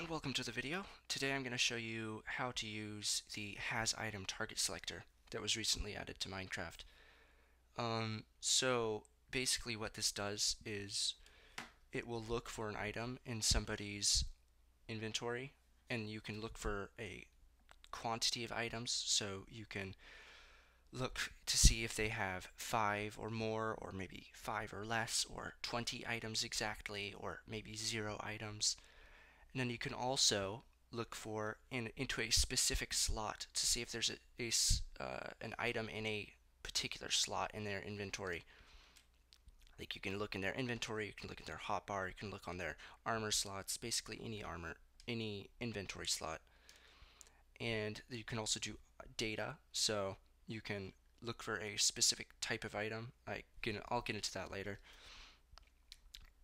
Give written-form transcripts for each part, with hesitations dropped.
everyone, welcome to the video. Today I'm going to show you how to use the HASITEM target selector that was recently added to Minecraft. So basically what this does is it will look for an item in somebody's inventory, and you can look for a quantity of items, so you can look to see if they have 5 or more, or maybe 5 or less, or 20 items exactly, or maybe 0 items. And then you can also look for into a specific slot to see if there's an item in a particular slot in their inventory. Like you can look in their inventory, you can look at their hotbar, you can look on their armor slots, basically any inventory slot. And you can also do data, so you can look for a specific type of item. I'll get into that later.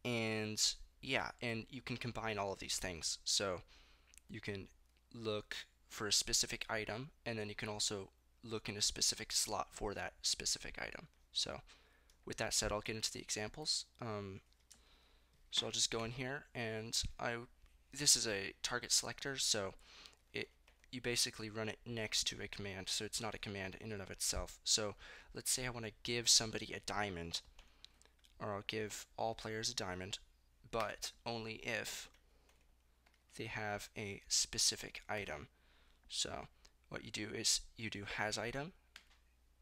And yeah, and you can combine all of these things. So you can look for a specific item, and then you can also look in a specific slot for that specific item. So with that said, I'll get into the examples. So I'll just go in here, and this is a target selector, so you basically run it next to a command, so it's not a command in and of itself. So let's say I want to give somebody a diamond, or I'll give all players a diamond, but only if they have a specific item. So what you do is you do HASITEM,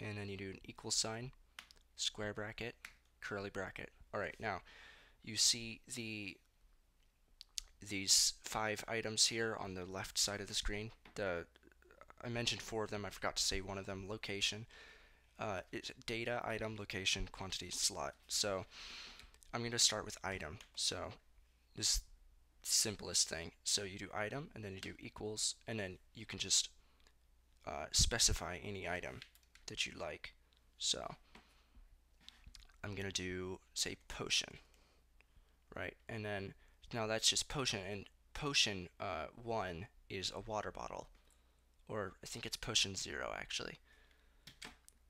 and then you do an equal sign, square bracket, curly bracket. Alright, now you see these 5 items here on the left side of the screen. I mentioned 4 of them, I forgot to say one of them, location. It's data, item, location, quantity, slot. So I'm going to start with item. So this simplest thing. So you do item, and then you do equals, and then you can just specify any item that you like. So I'm gonna do, say, potion, right? And then now that's just potion, and potion 1 is a water bottle, or I think it's potion 0 actually.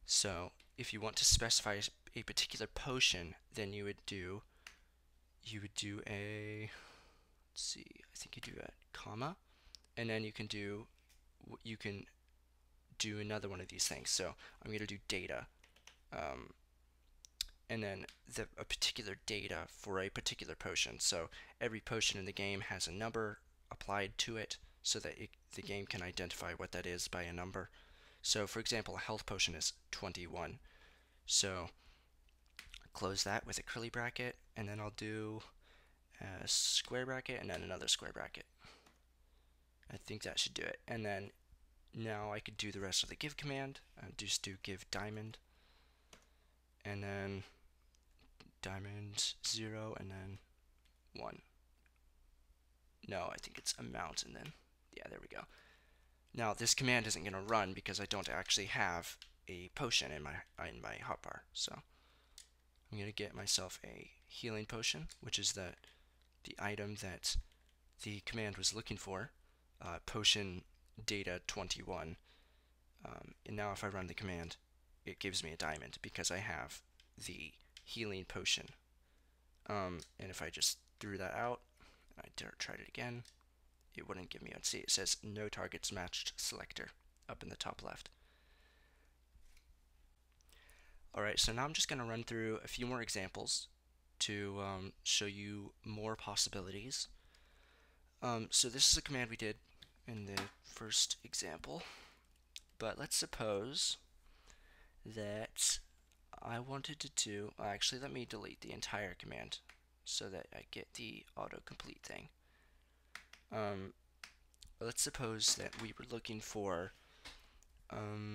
So if you want to specify a particular potion, then you would do a, let's see, I think you do a comma, and then you can do another one of these things. So I'm going to do data, and then a particular data for a particular potion. So every potion in the game has a number applied to it, so that the game can identify what that is by a number. So for example, a health potion is 21. So close that with a curly bracket, and then I'll do a square bracket and then another square bracket. I think that should do it. And then now I could do the rest of the give command. Just do give diamond, and then diamond 0, and then 1. No, I think it's amount, and then, yeah, there we go. Now this command isn't going to run because I don't actually have a potion in my hotbar. So I'm going to get myself a healing potion, which is the item that the command was looking for, potion data 21. And now if I run the command, it gives me a diamond because I have the healing potion. And if I just threw that out and I tried it again, it wouldn't give me. See, it says no targets matched selector up in the top left. Alright, so now I'm just going to run through a few more examples to show you more possibilities. So this is a command we did in the first example, but let's suppose that I wanted to do, actually let me delete the entire command so that I get the autocomplete thing. Let's suppose that we were looking for,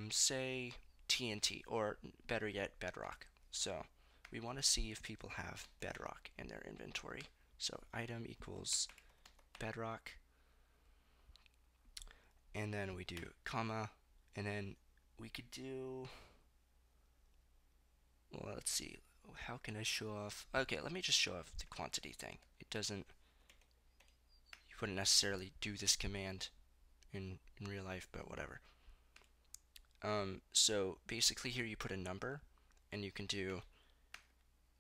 say, TNT, or better yet, bedrock. So we want to see if people have bedrock in their inventory. So item equals bedrock, and then we do comma, and then we could do, well, let's see, how can I show off? Okay, let me just show off the quantity thing. It doesn't, you wouldn't necessarily do this command in real life, but whatever. So basically here you put a number, and you can do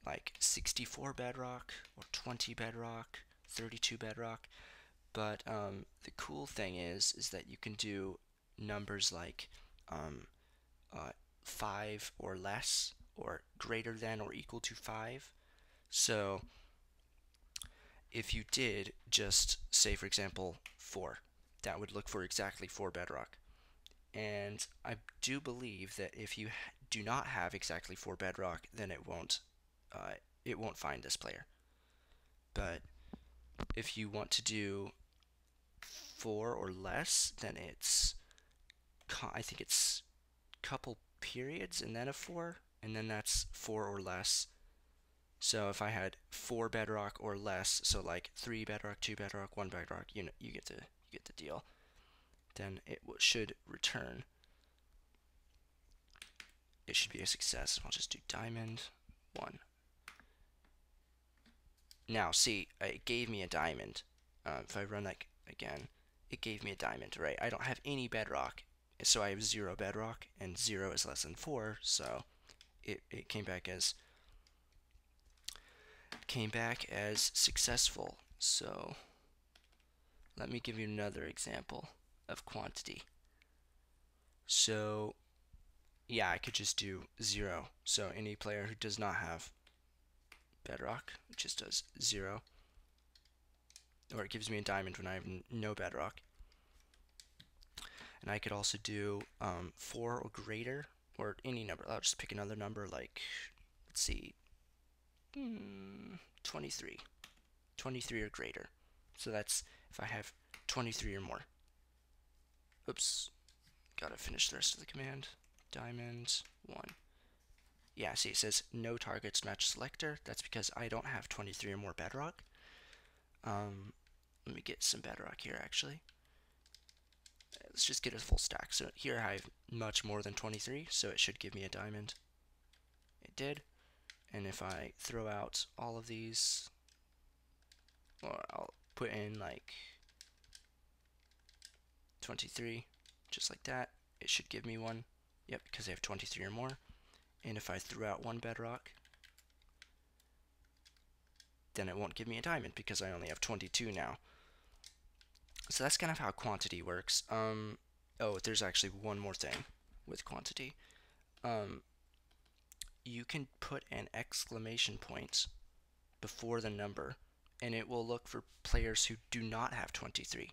like 64 bedrock, or 20 bedrock, 32 bedrock, But the cool thing is that you can do numbers like um, 5 or less, or greater than or equal to 5. So if you did just say, for example, 4, that would look for exactly 4 bedrock. And I do believe that if you do not have exactly 4 bedrock, then it won't find this player. But if you want to do 4 or less, then I think it's couple periods and then a 4, and then that's 4 or less. So if I had 4 bedrock or less, so like 3 bedrock, 2 bedrock, 1 bedrock, you get the deal. Then it should return. It should be a success. I'll just do diamond 1. Now see, it gave me a diamond. If I run that again, it gave me a diamond, right? I don't have any bedrock, so I have 0 bedrock, and 0 is less than 4, so it came back as successful. So let me give you another example of quantity. So yeah, I could just do 0. So any player who does not have bedrock just does 0, or it gives me a diamond when I have no bedrock. And I could also do 4 or greater, or any number. I'll just pick another number, like, let's see, 23. 23 or greater. So that's if I have 23 or more. Oops, gotta finish the rest of the command. Diamond 1. Yeah, see, it says no targets match selector. That's because I don't have 23 or more bedrock. Let me get some bedrock here, actually. Let's just get a full stack. So here I have much more than 23, so it should give me a diamond. It did. And if I throw out all of these, or I'll put in like 23, just like that, it should give me one. Yep, because I have 23 or more. And if I threw out 1 bedrock, then it won't give me a diamond because I only have 22 now. So that's kind of how quantity works. Oh, there's actually one more thing with quantity. You can put an exclamation point before the number, and it will look for players who do not have 23.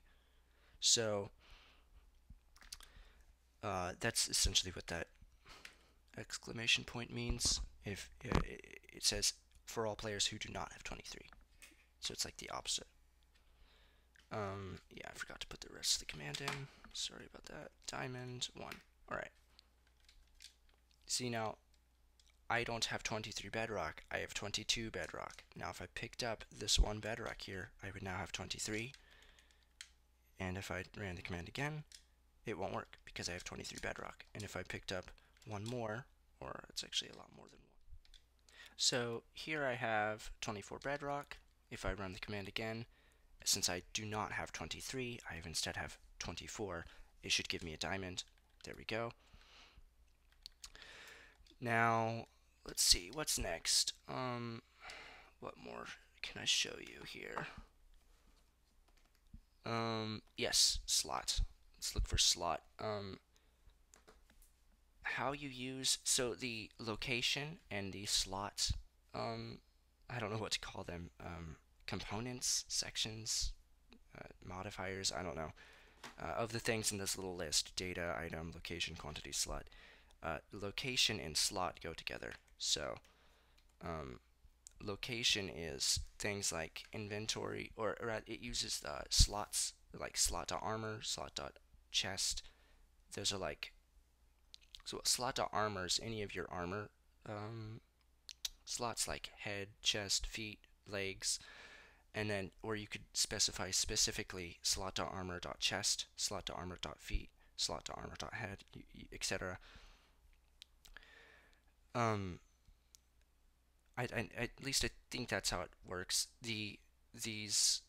So that's essentially what that exclamation point means. If it says for all players who do not have 23, so it's like the opposite. Yeah, I forgot to put the rest of the command in. Sorry about that. Diamond 1. Alright. See, now, I don't have 23 bedrock. I have 22 bedrock. Now, if I picked up this 1 bedrock here, I would now have 23. And if I ran the command again, it won't work because I have 23 bedrock. And if I picked up 1 more, or it's actually a lot more than 1. So here I have 24 bedrock. If I run the command again, since I do not have 23, I instead have 24. It should give me a diamond. There we go. Now, let's see, what's next? What more can I show you here? Yes, slot. Let's look for slot. How you use, so the location and the slot, I don't know what to call them, components, sections, modifiers, I don't know, of the things in this little list: data, item, location, quantity, slot. Location and slot go together. So location is things like inventory, or it uses slots, like slot.armor, slot.chest. Those are like, so slot.armor is any of your armor slots, like head, chest, feet, legs. And then, or you could specify specifically slot.armor.chest, slot.armor.feet, slot.armor.head, etc. At least I think that's how it works. These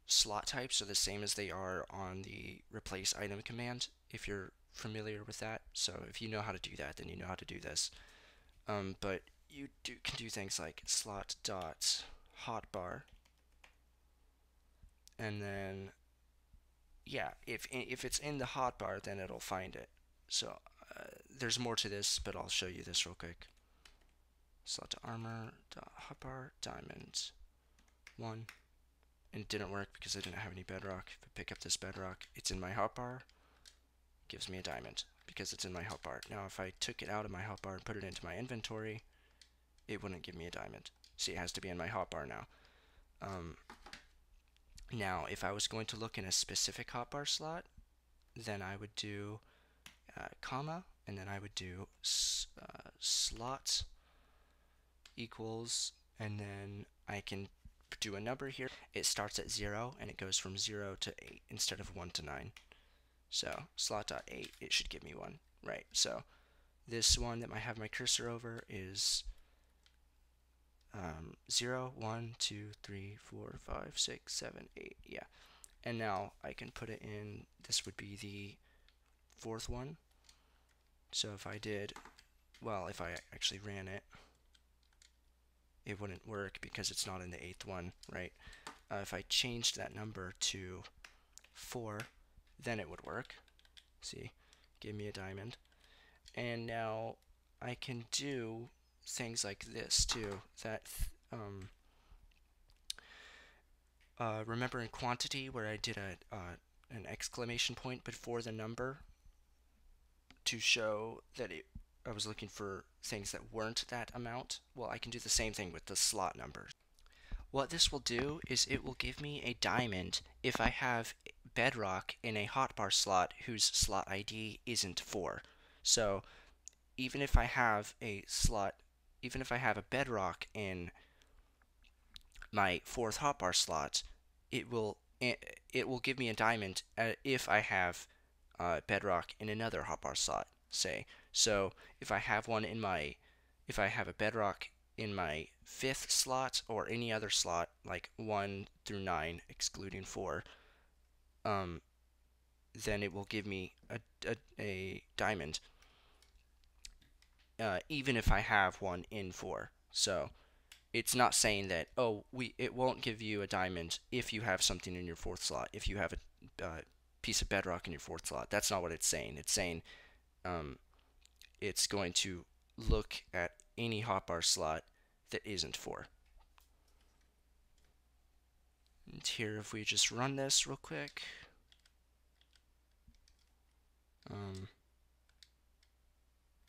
slot types are the same as they are on the replace item command, if you're familiar with that. So if you know how to do that, then you know how to do this. But you can do things like slot.hotbar, and then yeah, if it's in the hotbar, then it'll find it. So there's more to this, but I'll show you this real quick. Slot to armor, hotbar, diamond, 1. And it didn't work because I didn't have any bedrock. If I pick up this bedrock, it's in my hotbar, gives me a diamond because it's in my hotbar. Now if I took it out of my hotbar and put it into my inventory, it wouldn't give me a diamond. See, it has to be in my hotbar now. Now, if I was going to look in a specific hotbar slot, then I would do comma, and then I would do slot equals, and then I can do a number here. It starts at 0, and it goes from 0 to 8 instead of 1 to 9. So slot.8, it should give me 1, right? So this one that I have my cursor over is 0, 1, 2, 3, 4, 5, 6, 7, 8, yeah. And now I can put it in, this would be the 4th one. So if I did, well, if I actually ran it, it wouldn't work because it's not in the 8th one, right? If I changed that number to 4, then it would work. See, give me a diamond. And now I can do things like this too, that remember in quantity where I did an exclamation point before the number to show that I was looking for things that weren't that amount? Well, I can do the same thing with the slot numbers. What this will do is it will give me a diamond if I have bedrock in a hotbar slot whose slot ID isn't 4. So even if I have a slot, even if I have a bedrock in my 4th hotbar slot, it will give me a diamond if I have bedrock in another hotbar slot, say. So if I have a bedrock in my 5th slot or any other slot, like 1 through 9, excluding 4, then it will give me a diamond, even if I have one in 4. So it's not saying that, oh, it won't give you a diamond if you have something in your 4th slot, if you have a piece of bedrock in your 4th slot. That's not what it's saying. It's saying it's going to look at any hotbar slot that isn't 4. And here, if we just run this real quick,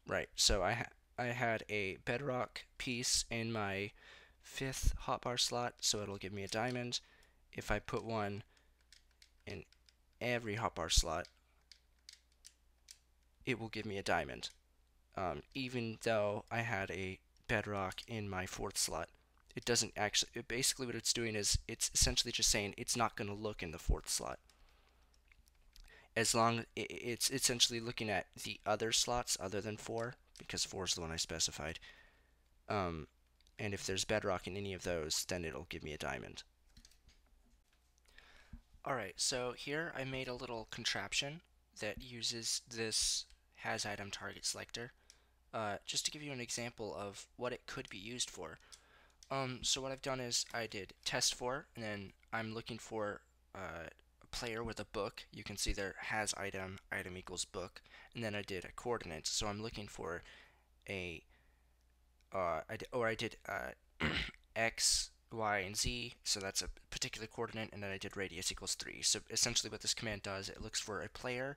right, so I had a bedrock piece in my 5th hotbar slot, so it'll give me a diamond. If I put one in every hotbar slot, it will give me a diamond, even though I had a bedrock in my 4th slot. It doesn't actually, basically what it's doing is it's essentially just saying it's not going to look in the 4th slot. As long it's essentially looking at the other slots other than 4, because 4 is the one I specified. And if there's bedrock in any of those, then it'll give me a diamond. Alright, so here I made a little contraption that uses this HASITEM target selector, just to give you an example of what it could be used for. So what I've done is I did test for, and then I'm looking for a player with a book. You can see there HASITEM, item equals book, and then I did a coordinate. So I'm looking for a, I did X, Y, and Z, so that's a particular coordinate, and then I did radius equals 3. So essentially what this command does, it looks for a player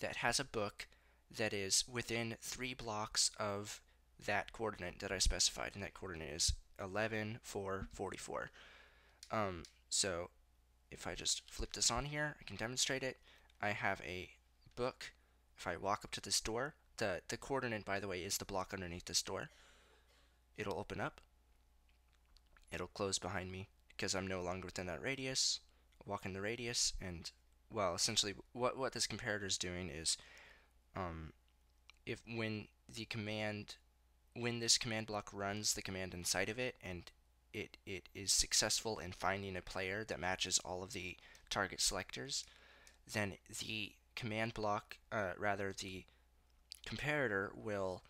that has a book that is within 3 blocks of that coordinate that I specified, and that coordinate is 11, 4, 44. So if I just flip this on here, I can demonstrate it. I have a book. If I walk up to this door, the coordinate, by the way, is the block underneath this door. It'll open up. It'll close behind me because I'm no longer within that radius. I'll walk in the radius, and, well, essentially what this comparator is doing is when this command block runs the command inside of it, and it is successful in finding a player that matches all of the target selectors, then the command block, the comparator will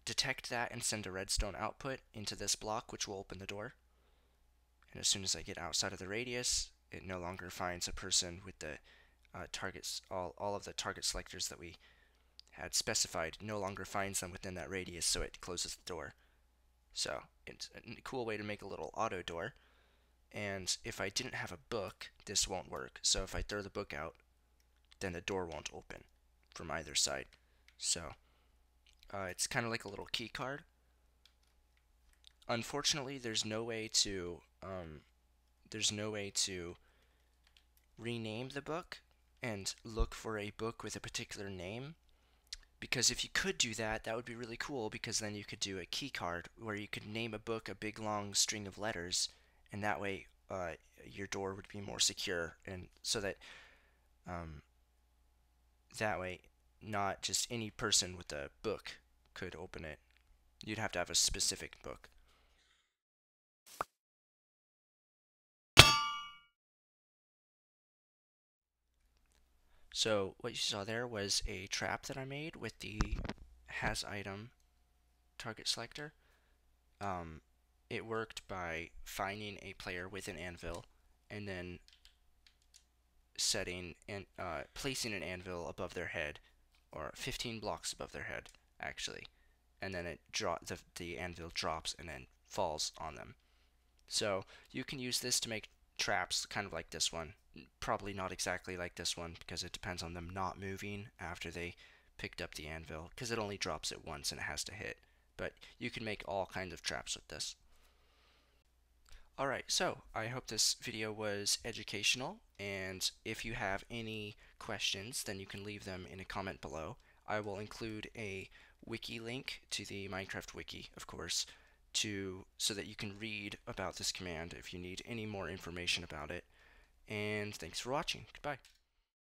detect that and send a redstone output into this block, which will open the door. And as soon as I get outside of the radius, it no longer finds a person with the targets, all of the target selectors that we had specified no longer finds them within that radius, so it closes the door. So it's a cool way to make a little auto door. And if I didn't have a book, this won't work. So if I throw the book out, then the door won't open from either side. So it's kind of like a little key card. Unfortunately, there's no way to rename the book and look for a book with a particular name. Because if you could do that, that would be really cool, because then you could do a key card where you could name a book a big long string of letters, and that way your door would be more secure, and so that that way not just any person with a book could open it. You'd have to have a specific book. So what you saw there was a trap that I made with the HASITEM target selector. It worked by finding a player with an anvil and then setting and placing an anvil above their head, or 15 blocks above their head actually, and then the anvil drops and then falls on them. So you can use this to make traps kind of like this one. Probably not exactly like this one, because it depends on them not moving after they picked up the anvil, because it only drops it once and it has to hit. But you can make all kinds of traps with this. Alright, so I hope this video was educational, and if you have any questions, then you can leave them in a comment below. I will include a wiki link to the Minecraft wiki, of course, so that you can read about this command if you need any more information about it. And thanks for watching. Goodbye.